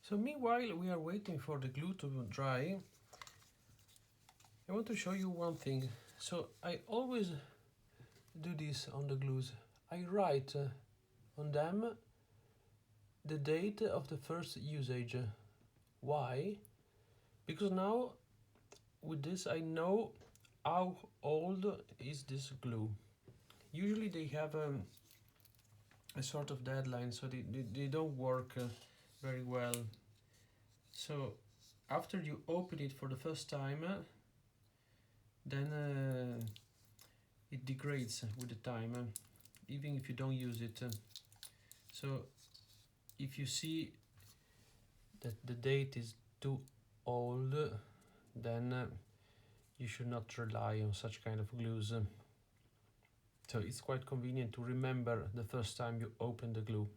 So meanwhile we are waiting for the glue to dry, I want to show you one thing. So I always do this on the glues. I write on them the date of the first usage. Why? Because now with this I know how old is this glue. Usually they have a sort of deadline, so they don't work very well. So after you open it for the first time, then it degrades with the time, even if you don't use it. So if you see that the date is too old, then you should not rely on such kind of glues. So it's quite convenient to remember the first time you open the glue.